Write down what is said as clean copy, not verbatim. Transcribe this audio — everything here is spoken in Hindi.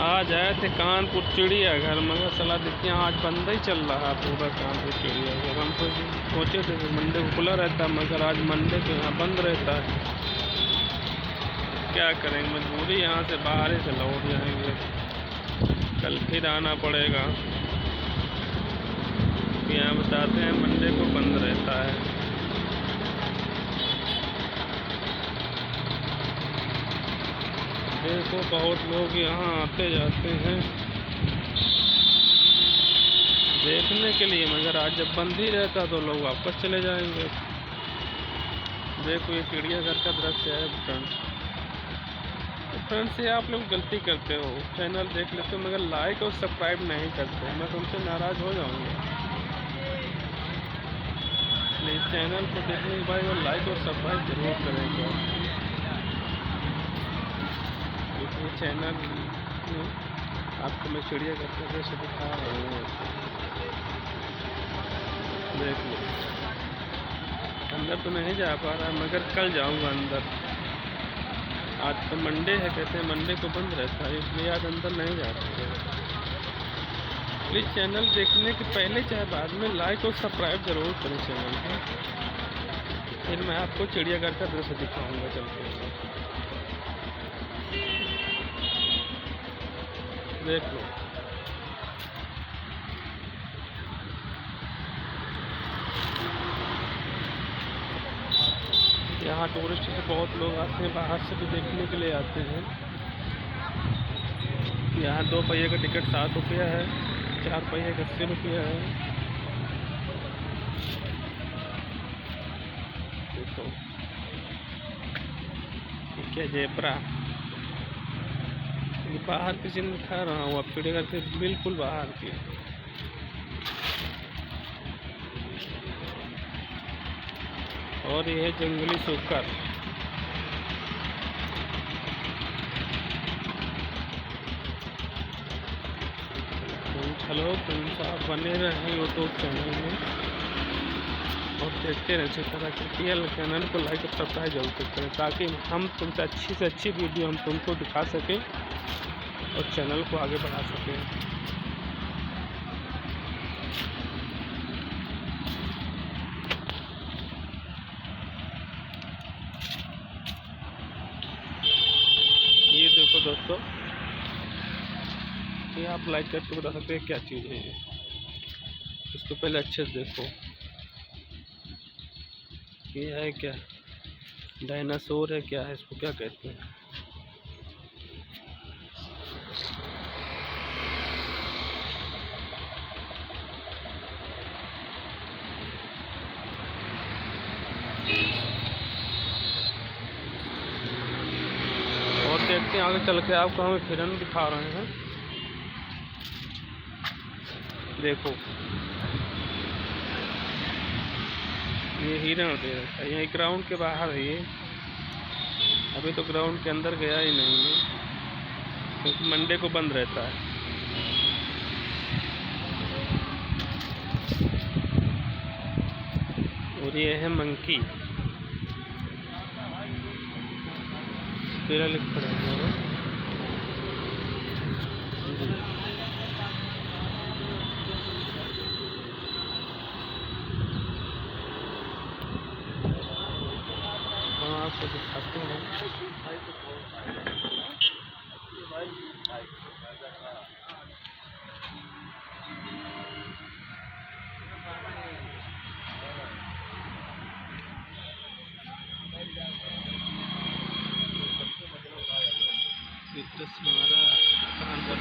आज आए थे कानपुर चिड़ियाघर, मगर सलाह देखिए आज बंद ही चल रहा है पूरा कानपुर चिड़ियाघर। हम तो सोचे थे कि मंडे को खुला रहता है, मगर आज मंडे को यहाँ बंद रहता है। क्या करेंगे, मजबूरी यहाँ से बाहर ही से लौट जाएंगे। कल फिर आना पड़ेगा। यहाँ बताते हैं मंडे को बंद रहता है। देखो बहुत लोग यहाँ आते जाते हैं देखने के लिए, मगर आज जब बंद ही रहता तो लोग वापस चले जाएंगे। देखो ये चिड़ियाघर का दृश्य है फ्रेंड्स। फ्रेंड्स ये आप लोग गलती करते हो, चैनल देख लेते हो मगर लाइक और सब्सक्राइब नहीं करते। मैं तुमसे नाराज़ हो जाऊंगा। प्लीज़ चैनल को देखने के बाद वो लाइक और सब्सक्राइब जरूर करेंगे। ये चैनल आपको मैं चिड़ियाघर का दृश्य दिखा रहा हूँ। देख लो, अंदर तो नहीं जा पा रहा मगर कल जाऊंगा अंदर। आज तो मंडे है, कहते हैं मंडे को बंद रहता है, इसलिए आज अंदर नहीं जा सकते। प्लीज़ चैनल देखने के पहले चाहे बाद में लाइक और सब्सक्राइब जरूर करें चैनल को। फिर मैं आपको चिड़ियाघर का दृश्य दिखाऊंगा चलते। देख लो, यहाँ टूरिस्ट से बहुत लोग आते हैं, बाहर से भी देखने के लिए आते हैं। यहाँ 2 पहिए का टिकट 7 रुपया है, 4 पहिए का 80 रुपया है। देखो क्या जेब्रा, ये बाहर की चीज़ दिखा रहा हूँ, अब चिड़ियाघर के बिल्कुल बाहर की। और ये है जंगली सूकर। हेलो फ्रेंड्स, आप बने रहें यूट्यूब चैनल में और देखते रहें इसी तरह के चैनल को लाइक और सब्सक्राइब जरूर करें, ताकि हम तुमसे अच्छी से अच्छी वीडियो हम तुमको दिखा सकें और चैनल को आगे बढ़ा सकें। ये देखो दोस्तों, ये आप लाइक करके बता सकते हैं क्या चीज़ है ये। इसको पहले अच्छे से देखो, ये है क्या, डायनासोर है क्या है, इसको क्या कहते हैं। और देखते हैं आगे चल के आपको हम हिरन दिखा रहे हैं। देखो ये हिरन दे रखा है, यही ग्राउंड के बाहर है ये। अभी तो ग्राउंड के अंदर गया ही नहीं है, क्योंकि मंडे को बंद रहता है। और ये है मंकी, तेरा लिख पड़ा है। हाँ आपको दिखाते हैं। हमारा कान पर